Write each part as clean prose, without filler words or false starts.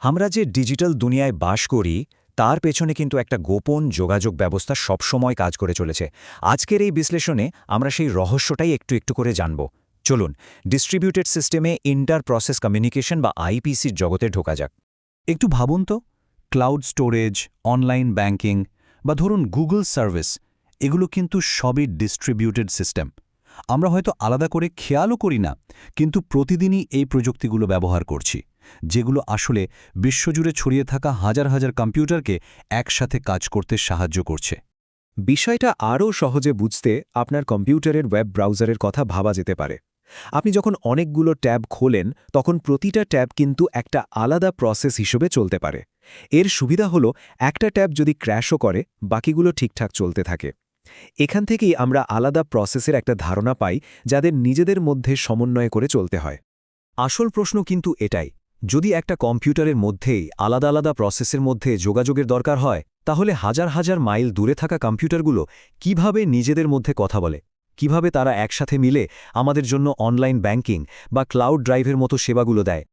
আমরা যে ডিজিটাল দুনিয়ায় বাস করি তার পেছনে কিন্তু একটা গোপন যোগাযোগ ব্যবস্থা সবসময় কাজ করে চলেছে। আজকের এই বিশ্লেষণে আমরা সেই রহস্যটাই একটু একটু করে জানব। চলুন ডিস্ট্রিবিউটেড সিস্টেমে ইন্টার প্রসেস কমিউনিকেশন বা আইপিসির জগতে ঢোকা যাক। একটু ভাবুন তো, ক্লাউড স্টোরেজ, অনলাইন ব্যাংকিং বা ধরুন গুগল সার্ভিস, এগুলো কিন্তু সবই ডিস্ট্রিবিউটেড সিস্টেম। আমরা হয়তো আলাদা করে খেয়ালও করি না, কিন্তু প্রতিদিনই এই প্রযুক্তিগুলো ব্যবহার করছি, যেগুলো আসলে বিশ্বজুড়ে ছড়িয়ে থাকা হাজার হাজার কম্পিউটারকে একসাথে কাজ করতে সাহায্য করছে। বিষয়টা আরও সহজে বুঝতে আপনার কম্পিউটারের ওয়েব ব্রাউজারের কথা ভাবা যেতে পারে। আপনি যখন অনেকগুলো ট্যাব খোলেন তখন প্রতিটা ট্যাব কিন্তু একটা আলাদা প্রসেস হিসেবে চলতে পারে। এর সুবিধা হলো একটা ট্যাব যদি ক্র্যাশও করে বাকিগুলো ঠিকঠাক চলতে থাকে। এখান থেকেই আমরা আলাদা প্রসেসের একটা ধারণা পাই, যাদের নিজেদের মধ্যে সমন্বয় করে চলতে হয়। আসল প্রশ্ন কিন্তু এটাই, যদি একটা কম্পিউটারের মধ্যেই আলাদা আলাদা প্রসেসের মধ্যে যোগাযোগের দরকার হয়, তাহলে হাজার হাজার মাইল দূরে থাকা কম্পিউটারগুলো কিভাবে নিজেদের মধ্যে কথা বলে? কিভাবে তারা একসাথে মিলে আমাদের জন্য অনলাইন ব্যাংকিং বা ক্লাউড ড্রাইভের মতো সেবাগুলো দেয়?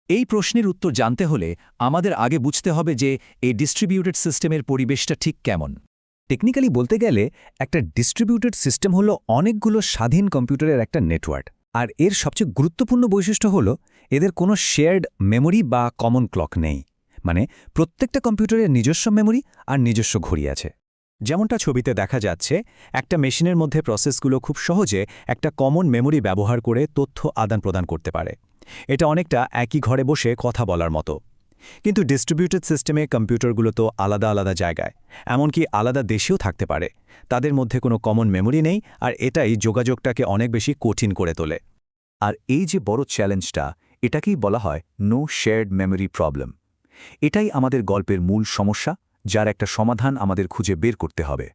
এই প্রশ্নের উত্তর জানতে হলে আমাদের আগে বুঝতে হবে যে এই ডিস্ট্রিবিউটেড সিস্টেমের পরিবেশটা ঠিক কেমন। টেকনিক্যালি বলতে গেলে একটা ডিস্ট্রিবিউটেড সিস্টেম হলো অনেকগুলো স্বাধীন কম্পিউটারের একটা নেটওয়ার্ক। আর এর সবচেয়ে গুরুত্বপূর্ণ বৈশিষ্ট্য হল এদের কোনো শেয়ার্ড মেমোরি বা কমন ক্লক নেই। মানে প্রত্যেকটা কম্পিউটারের নিজস্ব মেমোরি আর নিজস্ব ঘড়ি আছে। যেমনটা ছবিতে দেখা যাচ্ছে, একটা মেশিনের মধ্যে প্রসেসগুলো খুব সহজে একটা কমন মেমোরি ব্যবহার করে তথ্য আদান প্রদান করতে পারে। এটা অনেকটা একই ঘরে বসে কথা বলার মতো। কিন্তু ডিস্ট্রিবিউটেড সিস্টেমে কম্পিউটারগুলো তো আলাদা আলাদা জায়গায়, এমনকি আলাদা দেশেও থাকতে পারে। তাদের মধ্যে কোনো কমন মেমোরি নেই, আর এটাই যোগাযোগটাকে অনেক বেশি কঠিন করে তোলে। আর এই যে বড় চ্যালেঞ্জটা, এটাকেই বলা হয় নো শেয়ার্ড মেমোরি প্রবলেম। এটাই আমাদের গল্পের মূল সমস্যা, যার একটা সমাধান আমাদের খুঁজে বের করতে হবে।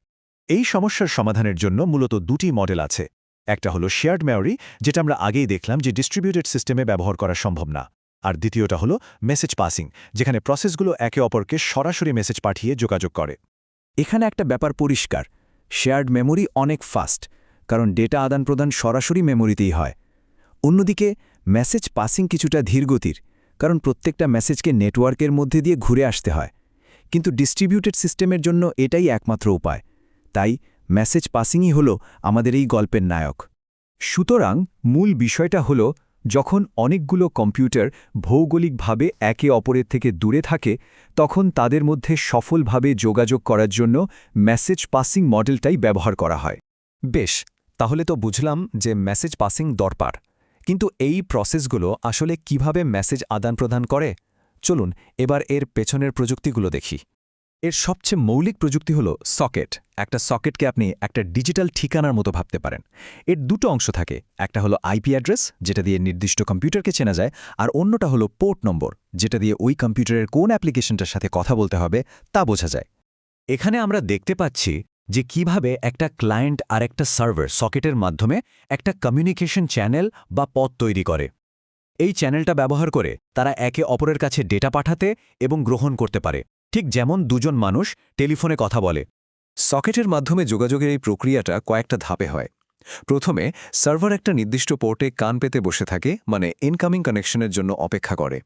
এই সমস্যার সমাধানের জন্য মূলত দুটি মডেল আছে। একটা হলো শেয়ার্ড মেমোরি, যেটা আমরা আগেই দেখলাম যে ডিস্ট্রিবিউটেড সিস্টেমে ব্যবহার করা সম্ভব না। আর দ্বিতীয়টা হলো মেসেজ পাসিং, যেখানে প্রসেসগুলো একে অপরকে সরাসরি মেসেজ পাঠিয়ে যোগাযোগ করে। এখানে একটা ব্যাপার পরিষ্কার, শেয়ার্ড মেমোরি অনেক ফাস্ট, কারণ ডেটা আদান প্রদান সরাসরি মেমোরিতেই হয়। অন্যদিকে মেসেজ পাসিং কিছুটা ধীরগতির, কারণ প্রত্যেকটা মেসেজকে নেটওয়ার্কের মধ্যে দিয়ে ঘুরে আসতে হয়। কিন্তু ডিস্ট্রিবিউটেড সিস্টেমের জন্য এটাই একমাত্র উপায়। তাই মেসেজ পাসিংই হলো আমাদের এই গল্পের নায়ক। সুতরাং মূল বিষয়টা হলো, যখন অনেকগুলো কম্পিউটার ভৌগোলিকভাবে একে অপরের থেকে দূরে থাকে, তখন তাদের মধ্যে সফলভাবে যোগাযোগ করার জন্য মেসেজ পাসিং মডেলটাই ব্যবহার করা হয়। বেশ, তাহলে তো বুঝলাম যে মেসেজ পাসিং দরকার। কিন্তু এই প্রসেসগুলো আসলে কিভাবে মেসেজ আদান প্রদান করে? চলুন এবার এর পেছনের প্রযুক্তিগুলো দেখি। এর সবচেয়ে মৌলিক প্রযুক্তি হলো সকেট। একটা সকেটকে আপনি একটা ডিজিটাল ঠিকানার মতো ভাবতে পারেন। এর দুটো অংশ থাকে, একটা হলো আইপি অ্যাড্রেস, যেটা দিয়ে নির্দিষ্ট কম্পিউটারকে চেনা যায়, আর অন্যটা হলো পোর্ট নম্বর, যেটা দিয়ে ওই কম্পিউটারের কোন অ্যাপ্লিকেশনটার সাথে কথা বলতে হবে তা বোঝা যায়। এখানে আমরা দেখতে পাচ্ছি যে কিভাবে একটা ক্লায়েন্ট আর একটা সার্ভার সকেটের মাধ্যমে একটা কমিউনিকেশন চ্যানেল বা পথ তৈরি করে। এই চ্যানেলটা ব্যবহার করে তারা একে অপরের কাছে ডেটা পাঠাতে এবং গ্রহণ করতে পারে, ঠিক যেমন দুজন মানুষ টেলিফোনে কথা বলে। সকেটের মাধ্যমে যোগাযোগের এই প্রক্রিয়াটা কয়েকটা ধাপে হয়। প্রথমে সার্ভার একটা নির্দিষ্ট পোর্টে কান পেতে বসে থাকে, মানে ইনকামিং কানেকশনের জন্য অপেক্ষা করে।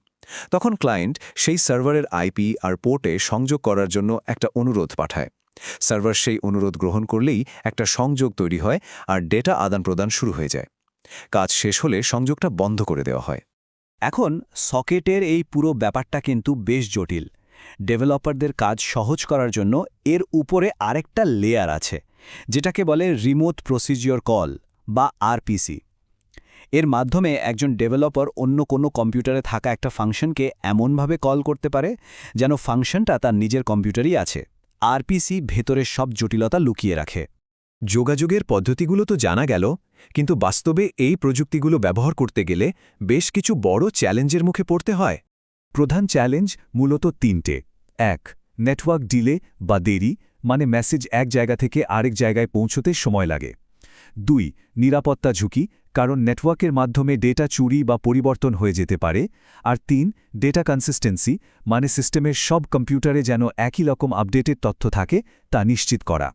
তখন ক্লায়েন্ট সেই সার্ভারের আইপি আর পোর্টে সংযোগ করার জন্য একটা অনুরোধ পাঠায়। সার্ভার সেই অনুরোধ গ্রহণ করলেই একটা সংযোগ তৈরি হয় আর ডেটা আদান প্রদান শুরু হয়ে যায়। কাজ শেষ হলে সংযোগটা বন্ধ করে দেওয়া হয়। এখন সকেটের এই পুরো ব্যাপারটা কিন্তু বেশ জটিল। ডেভেলপারদের কাজ সহজ করার জন্য এর উপরে আরেকটা লেয়ার আছে, যেটাকে বলে রিমোট প্রসিজিওর কল বা আরপিসি। এর মাধ্যমে একজন ডেভেলপার অন্য কোনো কম্পিউটারে থাকা একটা ফাংশনকে এমনভাবে কল করতে পারে যেন ফাংশনটা তার নিজের কম্পিউটারই আছে। আরপিসি ভেতরের সব জটিলতা লুকিয়ে রাখে। যোগাযোগের পদ্ধতিগুলো তো জানা গেল, কিন্তু বাস্তবে এই প্রযুক্তিগুলো ব্যবহার করতে গেলে বেশ কিছু বড় চ্যালেঞ্জের মুখে পড়তে হয়। প্রধান চ্যালেঞ্জ মূলত তিনটে। ১. নেটওয়ার্ক ডিলে বা দেরি, মানে মেসেজ এক জায়গা থেকে আরেক জায়গায় পৌঁছতে সময় লাগে। ২. নিরাপত্তা ঝুঁকি, কারণ নেটওয়ার্কের মাধ্যমে ডেটা চুরি বা পরিবর্তন হয়ে যেতে পারে। আর ৩. ডেটা কনসিস্টেন্সি, মানে সিস্টেমের সব কম্পিউটারে যেন একই রকম আপডেটেড তথ্য থাকে তা নিশ্চিত করা।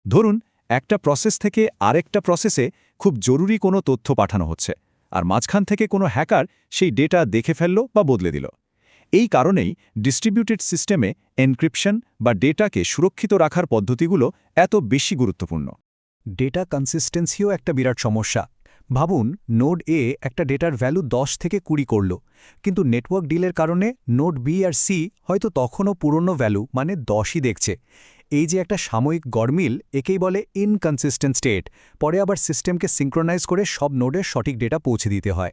ধরুন একটা প্রসেস থেকে আরেকটা প্রসেসে খুব জরুরি কোনো তথ্য পাঠানো হচ্ছে, আর মাঝখান থেকে কোনো হ্যাকার সেই ডেটা দেখে ফেলল বা বদলে দিল। এই কারণেই ডিস্ট্রিবিউটেড সিস্টেমে এনক্রিপশন বা ডেটাকে সুরক্ষিত রাখার পদ্ধতিগুলো এত বেশি গুরুত্বপূর্ণ। ডেটা কনসিস্টেন্সিও একটা বিরাট সমস্যা। ভাবুন, নোড এ একটা ডেটার ভ্যালু 10 থেকে 20 করল, কিন্তু নেটওয়ার্ক ডিলের কারণে নোড বি আর সি হয়তো তখনও পুরনো ভ্যালু মানে 10ই দেখছে। এই যে একটা সাময়িক গড়মিল, একেই বলে ইনকনসিস্টেন্ট স্টেট। পরে আবার সিস্টেমকে সিঙ্ক্রোনাইজ করে সব নোডের সঠিক ডেটা পৌঁছে দিতে হয়।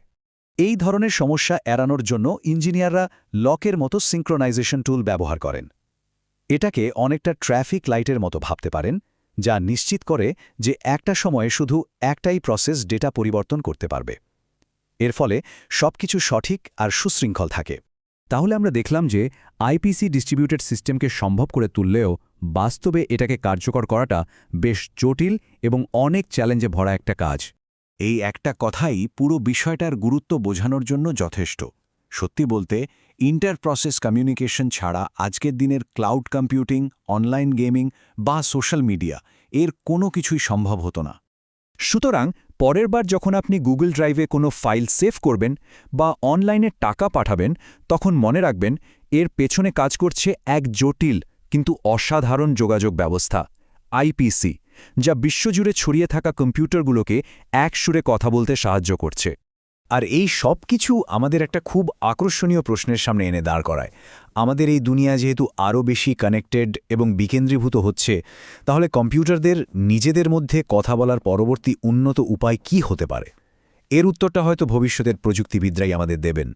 এই ধরনের সমস্যা এড়ানোর জন্য ইঞ্জিনিয়াররা লকের মতো সিঙ্ক্রোনাইজেশন টুল ব্যবহার করেন। এটাকে অনেকটা ট্রাফিক লাইটের মতো ভাবতে পারেন, যা নিশ্চিত করে যে একটা সময়ে শুধু একটাই প্রসেস ডেটা পরিবর্তন করতে পারবে। এর ফলে সবকিছু সঠিক আর সুশৃঙ্খল থাকে। তাহলে আমরা দেখলাম যে আইপিসি ডিস্ট্রিবিউটেড সিস্টেমকে সম্ভব করে তুললেও বাস্তবে এটাকে কার্যকর করাটা বেশ জটিল এবং অনেক চ্যালেঞ্জে ভরা একটা কাজ। এই একটা কথাই পুরো বিষয়টার গুরুত্ব বোঝানোর জন্য যথেষ্ট। সত্যি বলতে, ইন্টার প্রসেস কমিউনিকেশন ছাড়া আজকের দিনের ক্লাউড কম্পিউটিং, অনলাইন গেমিং বা সোশ্যাল মিডিয়া এর কোনো কিছুই সম্ভব হতো না। সুতরাং পরের বার যখন আপনি গুগল ড্রাইভে কোনো ফাইল সেভ করবেন বা অনলাইনে টাকা পাঠাবেন, তখন মনে রাখবেন এর পেছনে কাজ করছে এক জটিল কিন্তু অসাধারণ যোগাযোগ ব্যবস্থা, আইপিসি, যা বিশ্বজুড়ে ছড়িয়ে থাকা কম্পিউটারগুলোকে এক সুরে কথা বলতে সাহায্য করছে। আর এই সব কিছু আমাদের একটা খুব আকর্ষণীয় প্রশ্নের সামনে এনে দাঁড় করায়। আমাদের এই দুনিয়া যেহেতু আরও বেশি কানেক্টেড এবং বিকেন্দ্রীভূত হচ্ছে, তাহলে কম্পিউটারদের নিজেদের মধ্যে কথা বলার পরবর্তী উন্নত উপায় কি হতে পারে? এর উত্তরটা হয়তো ভবিষ্যতের প্রযুক্তিবিদরাই আমাদের দেবেন।